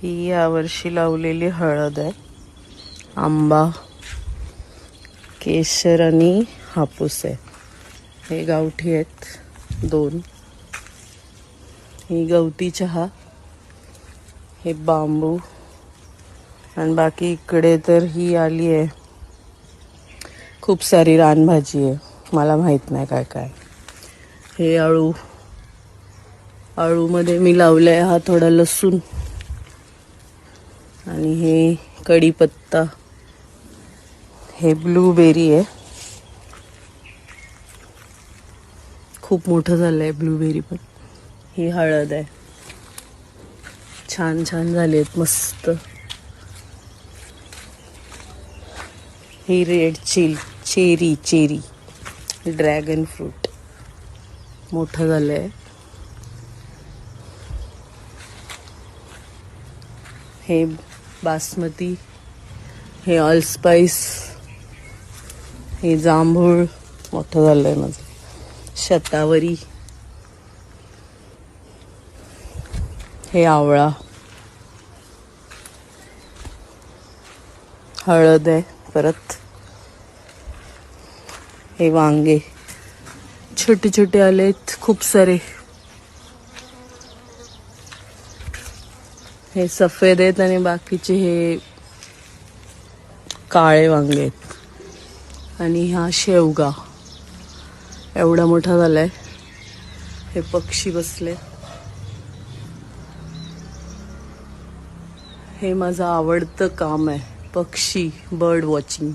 ही यावर्षी लावलेली हळद आहे. आंबा, केशर आणि हापूस आहे. हे गावठी आहेत 2. ही गवती चहा, हे बांबू, आणि बाकी इकडे तर ही आली आहे. खूप सारी रानभाजी आहे, मला माहित नाही काय काय. हे आळू, आळूमध्ये मी लावलंय हा थोडा लसूण, आणि हे कढीपत्ता. हे ब्लूबेरी आहे, खूप मोठं झालंय ब्लूबेरी पण. ही हळद आहे, छान छान झालेत मस्त. ही रेड चेरी ड्रॅगन फ्रूट मोठं झालंय. हे बासमती, हे ऑलस्पाइस, हे जांभूळ मोठं झालंय माझं. शतावरी, हे आवळा, हळद आहे परत. हे वांगे छोटे छोटे आलेत खूप सारे. हे सफेद आहेत आणि बाकीचे हे काळे वांगे आहेत. आणि हा शेवगा एवढा मोठा झालाय. हे पक्षी बसले. हे माझं आवडतं काम आहे, पक्षी, बर्ड वॉचिंग.